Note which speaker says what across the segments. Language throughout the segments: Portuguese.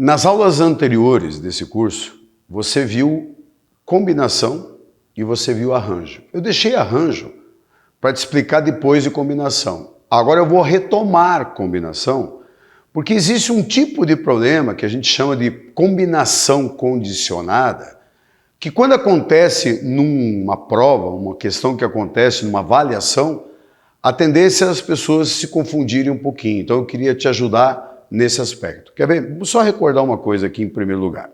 Speaker 1: Nas aulas anteriores desse curso, você viu combinação e você viu arranjo. Eu deixei arranjo para te explicar depois de combinação. Agora eu vou retomar combinação, porque existe um tipo de problema que a gente chama de combinação condicionada, que quando acontece numa prova, uma questão que acontece numa avaliação, a tendência é as pessoas se confundirem um pouquinho. Então eu queria te ajudar nesse aspecto. Quer ver? Vou só recordar uma coisa aqui em primeiro lugar.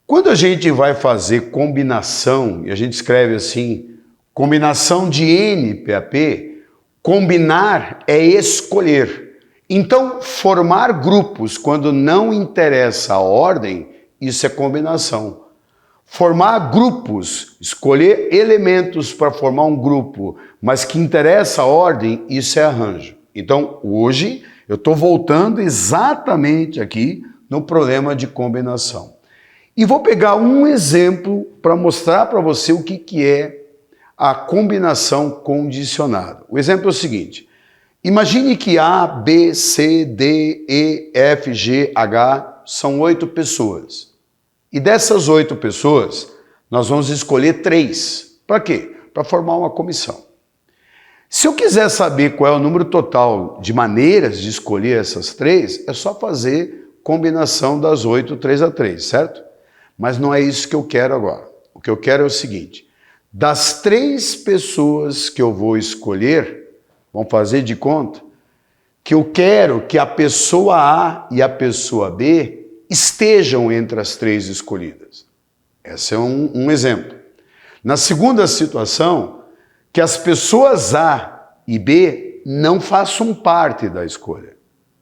Speaker 1: Quando a gente vai fazer combinação, e a gente escreve assim, combinação de NPAP, combinar é escolher. Então, formar grupos quando não interessa a ordem, isso é combinação. Formar grupos, escolher elementos para formar um grupo, mas que interessa a ordem, isso é arranjo. Então, hoje, eu estou voltando exatamente aqui no problema de combinação. E vou pegar um exemplo para mostrar para você o que é a combinação condicionada. O exemplo é o seguinte: imagine que A, B, C, D, E, F, G, H são 8 pessoas. E dessas 8 pessoas, nós vamos escolher 3. Para quê? Para formar uma comissão. Se eu quiser saber qual é o número total de maneiras de escolher essas 3, é só fazer combinação das 8, 3 a 3, certo? Mas não é isso que eu quero agora. O que eu quero é o seguinte: das 3 pessoas que eu vou escolher, vamos fazer de conta, que eu quero que a pessoa A e a pessoa B estejam entre as 3 escolhidas. Esse é um exemplo. Na segunda situação, que as pessoas A e B não façam parte da escolha.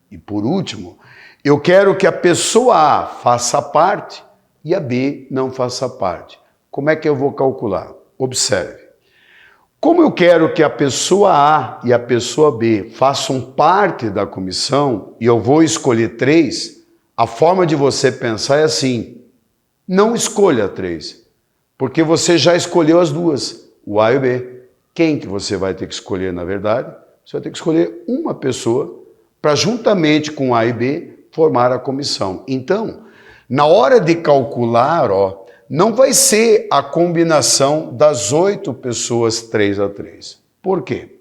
Speaker 1: E por último, eu quero que a pessoa A faça parte e a B não faça parte. Como é que eu vou calcular? Observe. Como eu quero que a pessoa A e a pessoa B façam parte da comissão e eu vou escolher 3, a forma de você pensar é assim: não escolha 3, porque você já escolheu as duas, o A e o B. Quem que você vai ter que escolher, na verdade? Você vai ter que escolher uma pessoa para, juntamente com A e B, formar a comissão. Então, na hora de calcular, não vai ser a combinação das 8 pessoas 3 a 3. Por quê?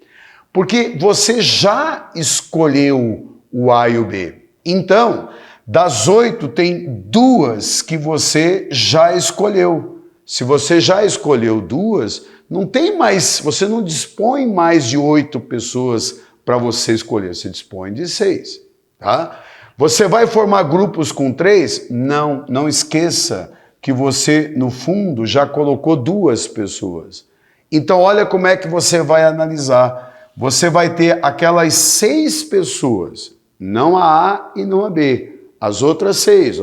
Speaker 1: Porque você já escolheu o A e o B. Então, das 8, tem 2 que você já escolheu. Se você já escolheu 2, não tem mais, você não dispõe mais de 8 pessoas para você escolher, você dispõe de 6, tá? Você vai formar grupos com 3? Não esqueça que você, no fundo, já colocou 2 pessoas. Então, olha como é que você vai analisar. Você vai ter aquelas 6 pessoas, não a A e não a B, as outras 6,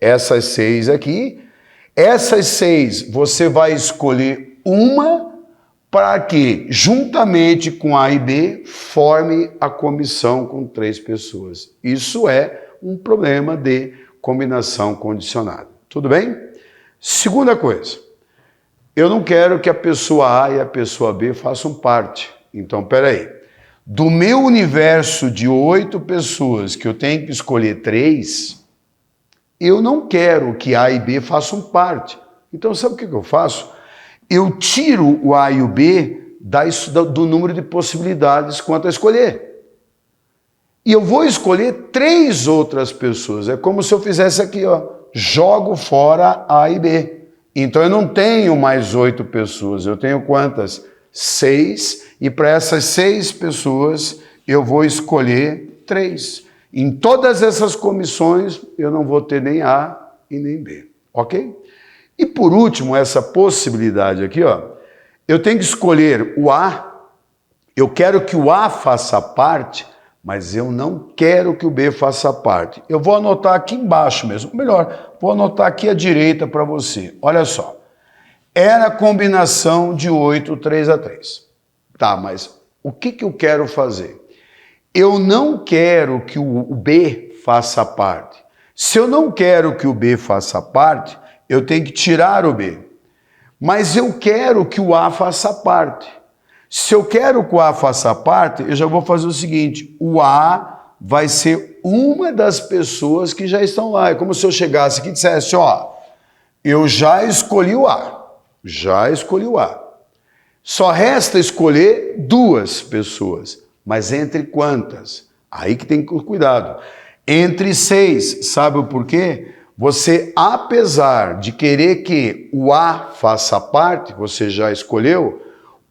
Speaker 1: essas 6 aqui. Essas 6, você vai escolher uma para que, juntamente com A e B, forme a comissão com 3 pessoas. Isso é um problema de combinação condicionada. Tudo bem? Segunda coisa, eu não quero que a pessoa A e a pessoa B façam parte. Então, peraí. Do meu universo de 8 pessoas que eu tenho que escolher 3, eu não quero que A e B façam parte. Então, sabe o que eu faço? Eu tiro o A e o B do número de possibilidades quanto a escolher. E eu vou escolher 3 outras pessoas. É como se eu fizesse aqui, jogo fora A e B. Então, eu não tenho mais 8 pessoas. Eu tenho quantas? 6. E para essas 6 pessoas, eu vou escolher 3. Em todas essas comissões, eu não vou ter nem A e nem B, ok? E por último, essa possibilidade aqui, eu tenho que escolher o A, eu quero que o A faça parte, mas eu não quero que o B faça parte. Eu vou anotar aqui embaixo mesmo, melhor, vou anotar aqui à direita para você. Olha só, era a combinação de 8, 3 a 3. Tá, mas o que eu quero fazer? Eu não quero que o B faça parte. Se eu não quero que o B faça parte, eu tenho que tirar o B. Mas eu quero que o A faça parte. Se eu quero que o A faça parte, eu já vou fazer o seguinte: o A vai ser uma das pessoas que já estão lá. É como se eu chegasse aqui e dissesse, ó, eu já escolhi o A, já escolhi o A. Só resta escolher 2 pessoas, mas entre quantas? Aí que tem que ter cuidado. Entre 6, sabe o porquê? Você, apesar de querer que o A faça parte, você já escolheu,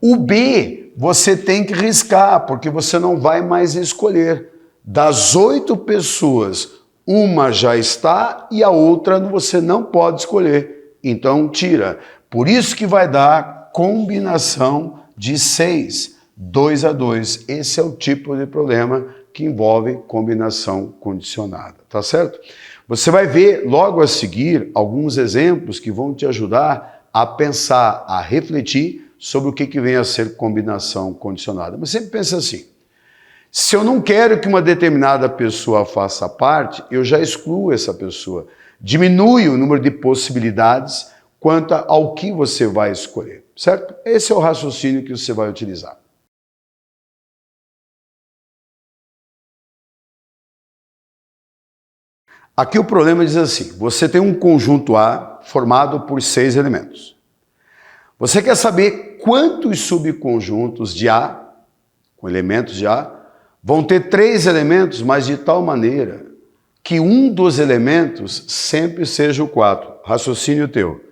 Speaker 1: o B você tem que riscar, porque você não vai mais escolher. Das 8 pessoas, uma já está e a outra você não pode escolher. Então tira. Por isso que vai dar combinação de 6, 2 a 2. Esse é o tipo de problema que envolve combinação condicionada, tá certo? Você vai ver logo a seguir alguns exemplos que vão te ajudar a pensar, a refletir sobre o que vem a ser combinação condicionada. Mas sempre pensa assim, se eu não quero que uma determinada pessoa faça parte, eu já excluo essa pessoa. Diminui o número de possibilidades quanto ao que você vai escolher, certo? Esse é o raciocínio que você vai utilizar. Aqui o problema diz assim, você tem um conjunto A formado por 6 elementos. Você quer saber quantos subconjuntos de A, com elementos de A, vão ter 3 elementos, mas de tal maneira que um dos elementos sempre seja o 4. Raciocínio teu.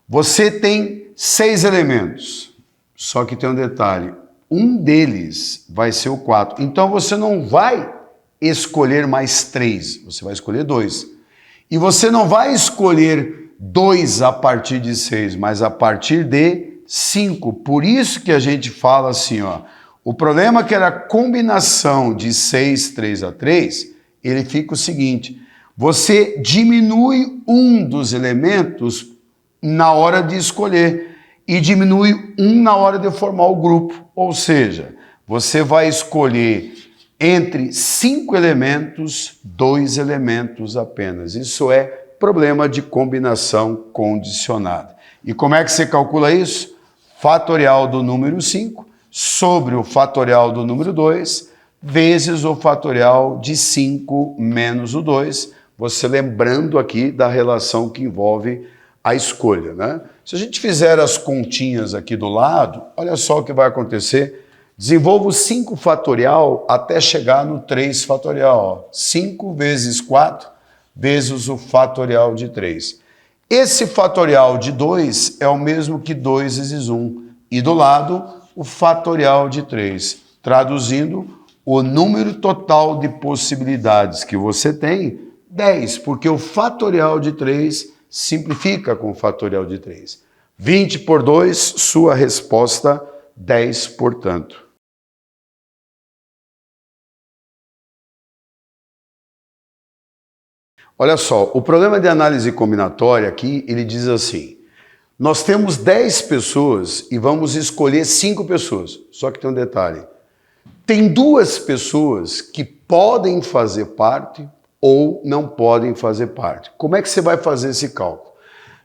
Speaker 1: Você tem 6 elementos, só que tem um detalhe, um deles vai ser o 4. Então você não vai escolher mais 3, você vai escolher 2. E você não vai escolher 2 a partir de 6, mas a partir de 5. Por isso que a gente fala assim, ó, o problema é que era a combinação de 6, 3 a 3, ele fica o seguinte, você diminui um dos elementos na hora de escolher e diminui um na hora de formar o grupo. Ou seja, você vai escolher entre 5 elementos, 2 elementos apenas. Isso é problema de combinação condicionada. E como é que você calcula isso? Fatorial do número 5 sobre o fatorial do número 2 vezes o fatorial de 5 menos o 2. Você lembrando aqui da relação que envolve a escolha, né? Se a gente fizer as continhas aqui do lado, olha só o que vai acontecer. Desenvolva o 5 fatorial até chegar no 3 fatorial. Ó. 5 vezes 4 vezes o fatorial de 3. Esse fatorial de 2 é o mesmo que 2 vezes 1. E do lado, o fatorial de 3. Traduzindo, o número total de possibilidades que você tem, 10, porque o fatorial de 3 simplifica com o fatorial de 3. 20 por 2, sua resposta, 10, portanto. Olha só, o problema de análise combinatória aqui, ele diz assim, nós temos 10 pessoas e vamos escolher 5 pessoas, só que tem um detalhe, tem 2 pessoas que podem fazer parte ou não podem fazer parte. Como é que você vai fazer esse cálculo?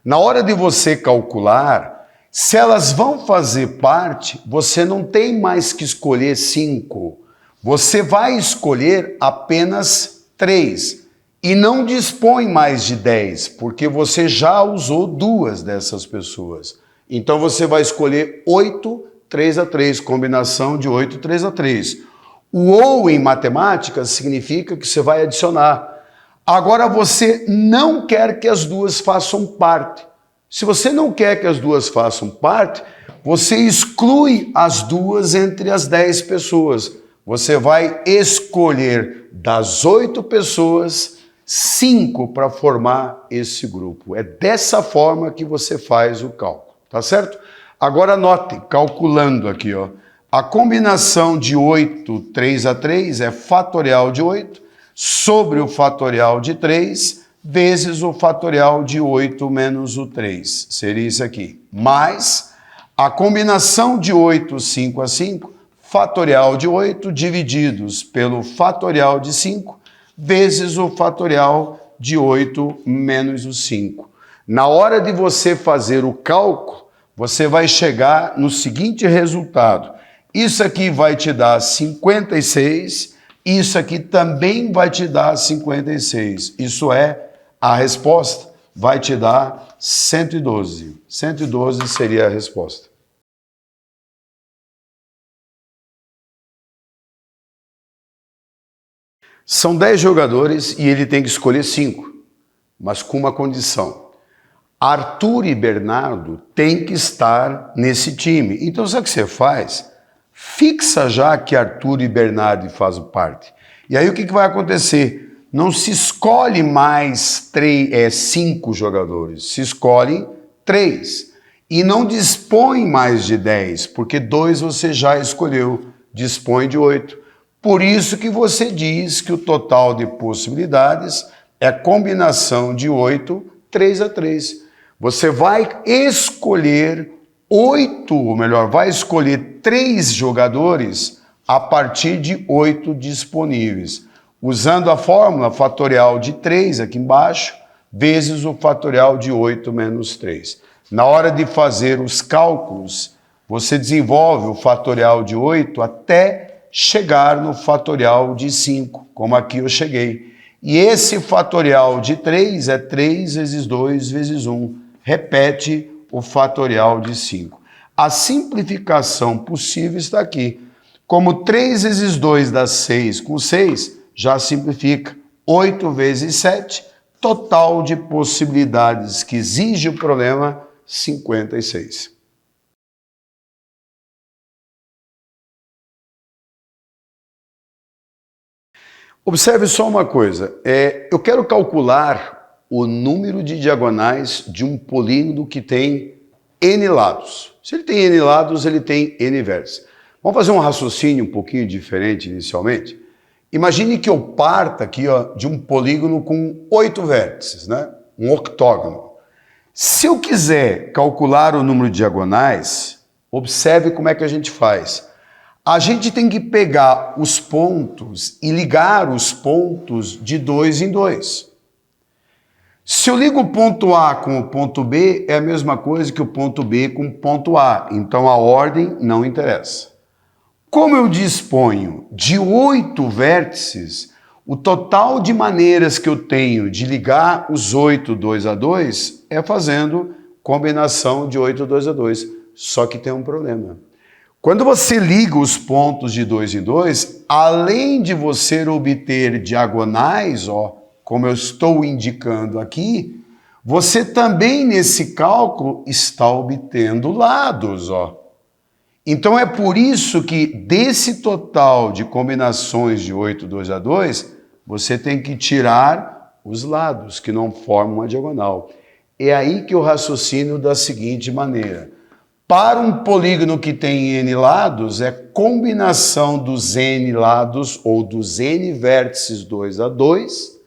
Speaker 1: Na hora de você calcular, se elas vão fazer parte, você não tem mais que escolher 5. Você vai escolher apenas 3 e não dispõe mais de 10, porque você já usou 2 dessas pessoas. Então você vai escolher 8, 3 a 3, combinação de 8, 3 a 3. O ou em matemática significa que você vai adicionar. Agora você não quer que as 2 façam parte. Se você não quer que as 2 façam parte, você exclui as 2 entre as 10 pessoas. Você vai escolher das 8 pessoas, 5 para formar esse grupo. É dessa forma que você faz o cálculo, tá certo? Agora note, calculando aqui, ó, a combinação de 8, 3 a 3 é fatorial de 8 sobre o fatorial de 3 vezes o fatorial de 8 menos o 3. Seria isso aqui. Mais a combinação de 8, 5 a 5, fatorial de 8 divididos pelo fatorial de 5 vezes o fatorial de 8 menos o 5. Na hora de você fazer o cálculo, você vai chegar no seguinte resultado. Isso aqui vai te dar 56 Isso aqui também vai te dar 56. Isso é, a resposta vai te dar 112. 112 seria a resposta. São 10 jogadores e ele tem que escolher 5, mas com uma condição. Arthur e Bernardo têm que estar nesse time. Então, sabe o que você faz? Fixa já que Arthur e Bernardo fazem parte. E aí o que vai acontecer? Não se escolhe mais 5 jogadores, se escolhem 3. E não dispõe mais de 10, porque 2 você já escolheu, dispõe de 8. Por isso que você diz que o total de possibilidades é a combinação de 8, 3 a 3. Você vai escolher 8, ou melhor, vai escolher 3 jogadores a partir de 8 disponíveis, usando a fórmula fatorial de 3 aqui embaixo, vezes o fatorial de 8 menos 3. Na hora de fazer os cálculos, você desenvolve o fatorial de 8 até chegar no fatorial de 5, como aqui eu cheguei. E esse fatorial de 3 é 3 vezes 2 vezes 1. Repete o fatorial de 5. A simplificação possível está aqui. Como 3 vezes 2 dá 6, com 6 já simplifica. 8 vezes 7, total de possibilidades que exige o problema, 56. Observe só uma coisa, eu quero calcular o número de diagonais de um polígono que tem n lados. Se ele tem n lados, ele tem n vértices. Vamos fazer um raciocínio um pouquinho diferente inicialmente. Imagine que eu parta aqui de um polígono com 8 vértices, né? Um octógono. Se eu quiser calcular o número de diagonais, observe como é que a gente faz. A gente tem que pegar os pontos e ligar os pontos de 2 em 2. Se eu ligo o ponto A com o ponto B, é a mesma coisa que o ponto B com o ponto A. Então a ordem não interessa. Como eu disponho de 8 vértices, o total de maneiras que eu tenho de ligar os 8 2 a 2 é fazendo combinação de 8 2 a 2. Só que tem um problema. Quando você liga os pontos de 2 em 2, além de você obter diagonais, como eu estou indicando aqui, você também nesse cálculo está obtendo lados, Então é por isso que desse total de combinações de 8 2 a 2, você tem que tirar os lados que não formam uma diagonal. É aí que eu raciocino da seguinte maneira. Para um polígono que tem n lados, é combinação dos n lados ou dos n vértices 2 a 2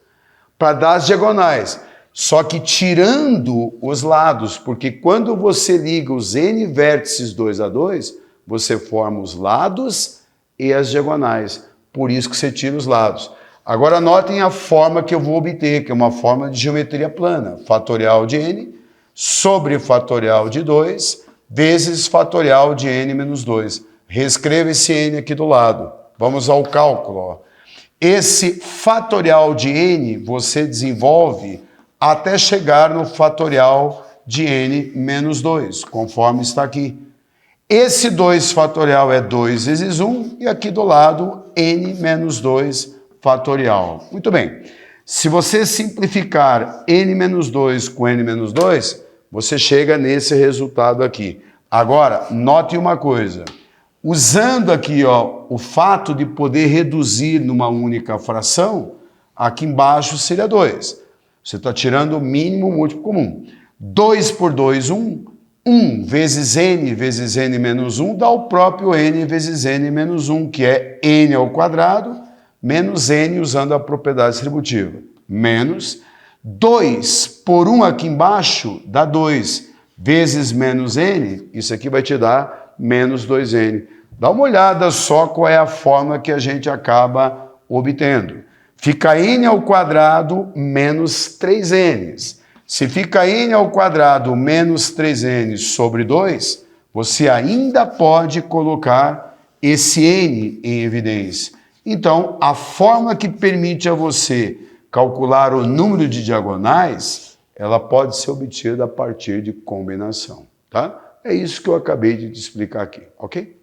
Speaker 1: para dar as diagonais. Só que tirando os lados, porque quando você liga os n vértices 2 a 2, você forma os lados e as diagonais. Por isso que você tira os lados. Agora notem a forma que eu vou obter, que é uma forma de geometria plana. Fatorial de n sobre fatorial de 2 vezes fatorial de n menos 2. Reescreva esse n aqui do lado. Vamos ao cálculo. Esse fatorial de n você desenvolve até chegar no fatorial de n menos 2, conforme está aqui. Esse 2 fatorial é 2 vezes 1 e aqui do lado n menos 2 fatorial. Muito bem. Se você simplificar n menos 2 com n menos 2, você chega nesse resultado aqui. Agora, note uma coisa. Usando aqui o fato de poder reduzir numa única fração, aqui embaixo seria 2. Você está tirando o mínimo múltiplo comum. 2 por 2, 1. 1 vezes n menos 1 dá o próprio n vezes n menos 1, que é n ao quadrado, menos n usando a propriedade distributiva. Menos 2 por 1 aqui embaixo dá 2 vezes menos n, isso aqui vai te dar menos 2n. Dá uma olhada só qual é a forma que a gente acaba obtendo. Fica n ao quadrado menos 3n. Se fica n ao quadrado menos 3n sobre 2, você ainda pode colocar esse n em evidência. Então, a forma que permite a você calcular o número de diagonais, ela pode ser obtida a partir de combinação, tá? É isso que eu acabei de te explicar aqui, ok?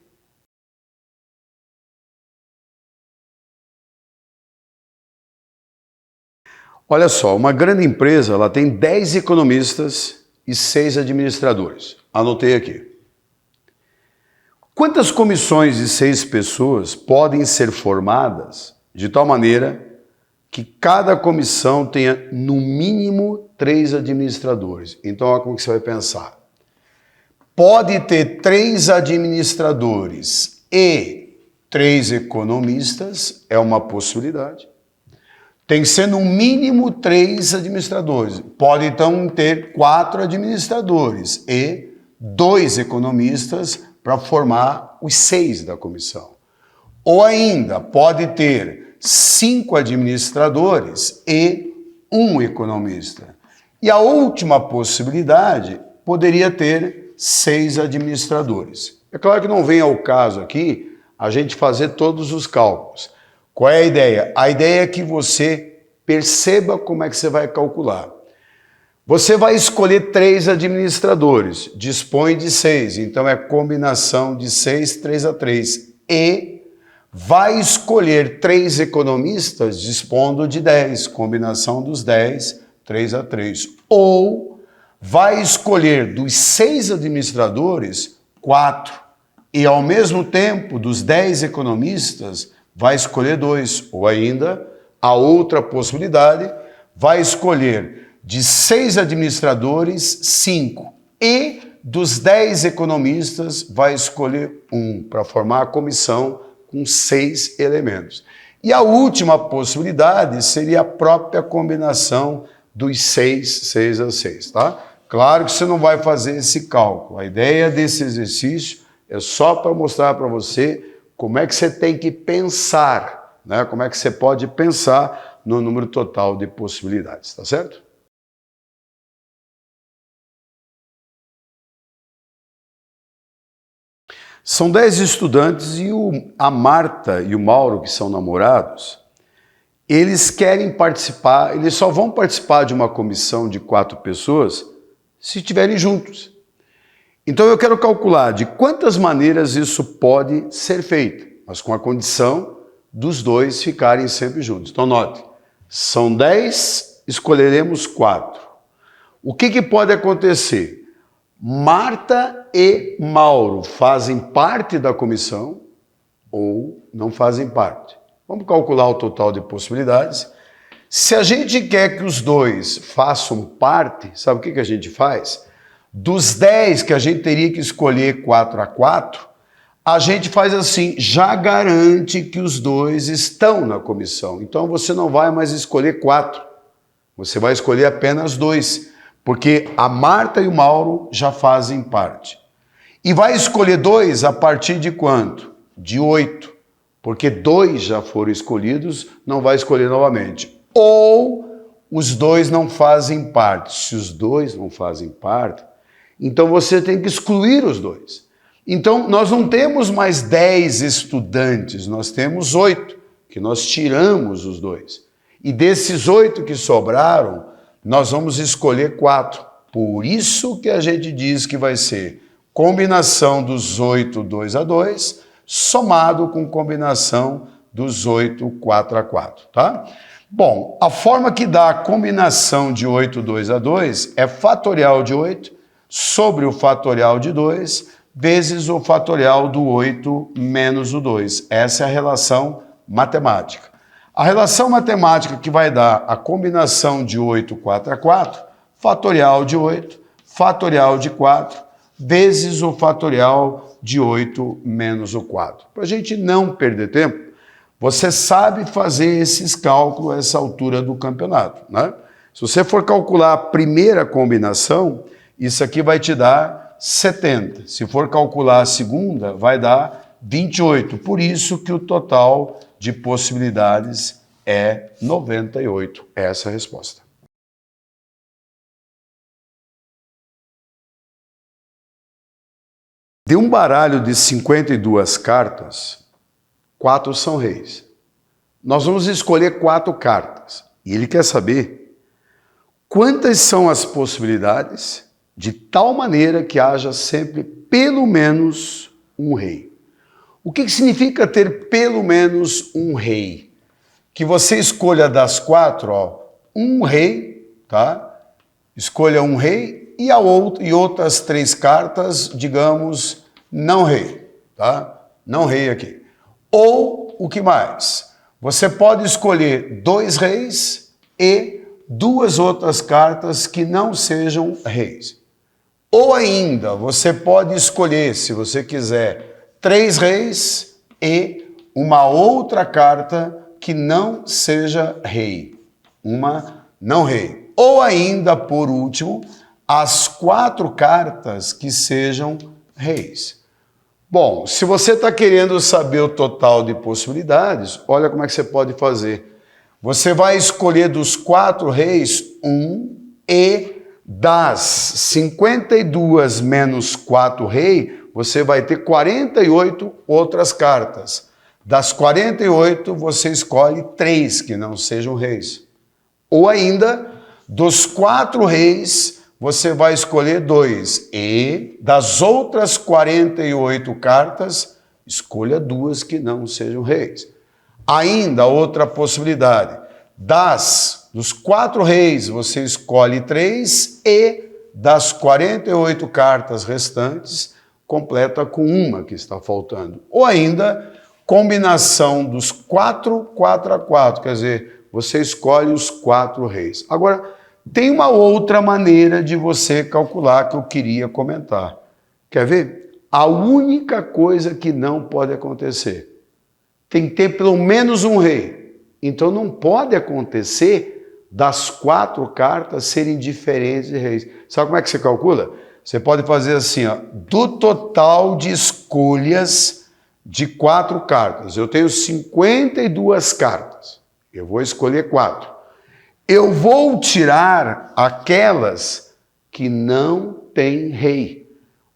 Speaker 1: Olha só, uma grande empresa, ela tem 10 economistas e 6 administradores. Anotei aqui. Quantas comissões de 6 pessoas podem ser formadas de tal maneira que cada comissão tenha no mínimo 3 administradores? Então, olha como que você vai pensar. Pode ter 3 administradores e 3 economistas, é uma possibilidade. Tem que ser no mínimo 3 administradores. Pode então ter 4 administradores e 2 economistas para formar os 6 da comissão. Ou ainda, pode ter 5 administradores e 1 economista. E a última possibilidade poderia ter 6 administradores. É claro que não vem ao caso aqui a gente fazer todos os cálculos. Qual é a ideia? A ideia é que você perceba como é que você vai calcular. Você vai escolher 3 administradores, dispõe de 6, então é combinação de 6, 3 a 3. E vai escolher 3 economistas, dispondo de 10, combinação dos 10, 3 a 3. Ou vai escolher dos 6 administradores, 4. E ao mesmo tempo, dos 10 economistas, vai escolher 2, ou ainda, a outra possibilidade, vai escolher de 6 administradores, 5, e dos 10 economistas, vai escolher 1, para formar a comissão com 6 elementos. E a última possibilidade seria a própria combinação dos 6 a 6, tá? Claro que você não vai fazer esse cálculo. A ideia desse exercício é só para mostrar para você como é que você tem que pensar, né? Como é que você pode pensar no número total de possibilidades, tá certo? São 10 estudantes e a Marta e o Mauro, que são namorados, eles querem participar, eles só vão participar de uma comissão de 4 pessoas se estiverem juntos. Então eu quero calcular de quantas maneiras isso pode ser feito, mas com a condição dos 2 ficarem sempre juntos. Então note, são 10, escolheremos 4. O que pode acontecer? Marta e Mauro fazem parte da comissão ou não fazem parte. Vamos calcular o total de possibilidades. Se a gente quer que os 2 façam parte, sabe o que a gente faz? Dos 10 que a gente teria que escolher 4 a 4, a gente faz assim, já garante que os 2 estão na comissão. Então você não vai mais escolher 4, você vai escolher apenas 2, porque a Marta e o Mauro já fazem parte. E vai escolher 2 a partir de quanto? De 8, porque 2 já foram escolhidos, não vai escolher novamente. Ou os 2 não fazem parte. Se os 2 não fazem parte, então você tem que excluir os 2. Então nós não temos mais 10 estudantes, nós temos 8, que nós tiramos os 2. E desses 8 que sobraram, nós vamos escolher 4. Por isso que a gente diz que vai ser combinação dos 8, 2 a 2, somado com combinação dos 8, 4 a 4, tá? Bom, a forma que dá a combinação de 8, 2 a 2 é fatorial de 8 sobre o fatorial de 2 vezes o fatorial do 8 menos o 2. Essa é a relação matemática. A relação matemática que vai dar a combinação de 8, 4 a 4, fatorial de 8, fatorial de 4, vezes o fatorial de 8 menos o 4. Para a gente não perder tempo, você sabe fazer esses cálculos a essa altura do campeonato, né? Se você for calcular a primeira combinação, isso aqui vai te dar 70. Se for calcular a segunda, vai dar 28. Por isso que o total de possibilidades é 98. Essa é a resposta. De um baralho de 52 cartas, 4 são reis. Nós vamos escolher 4 cartas. E ele quer saber quantas são as possibilidades de tal maneira que haja sempre pelo menos um rei. O que significa ter pelo menos um rei? Que você escolha das 4, ó, um rei, tá? Escolha um rei e outras 3 cartas, digamos, não rei, tá? Não rei aqui. Ou o que mais? Você pode escolher 2 reis e 2 outras cartas que não sejam reis. Ou ainda, você pode escolher, se você quiser, 3 reis e uma outra carta que não seja rei. Uma não rei. Ou ainda, por último, as 4 cartas que sejam reis. Bom, se você está querendo saber o total de possibilidades, olha como é que você pode fazer. Você vai escolher dos 4 reis, 1, e das 52 menos 4 rei, você vai ter 48 outras cartas. Das 48, você escolhe 3 que não sejam reis. Ou ainda, dos 4 reis, você vai escolher 2. E das outras 48 cartas, escolha 2 que não sejam reis. Ainda outra possibilidade. Dos 4 reis, você escolhe 3 e das 48 cartas restantes, completa com uma que está faltando. Ou ainda, combinação dos 4, 4 a 4, quer dizer, você escolhe os 4 reis. Agora, tem uma outra maneira de você calcular que eu queria comentar. Quer ver? A única coisa que não pode acontecer, tem que ter pelo menos um rei. Então não pode acontecer das 4 cartas serem diferentes de reis. Sabe como é que você calcula? Você pode fazer assim, ó, do total de escolhas de 4 cartas. Eu tenho 52 cartas. Eu vou escolher 4. Eu vou tirar aquelas que não têm rei.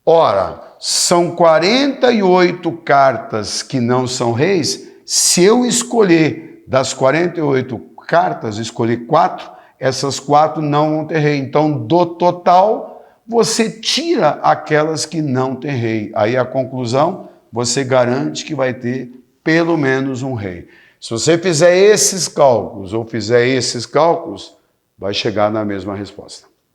Speaker 1: Ora, são 48 cartas que não são reis. Se eu escolher das 48 cartas, escolher 4, essas 4 não vão ter rei. Então, do total, você tira aquelas que não têm rei. Aí a conclusão, você garante que vai ter pelo menos um rei. Se você fizer esses cálculos ou fizer esses cálculos, vai chegar na mesma resposta.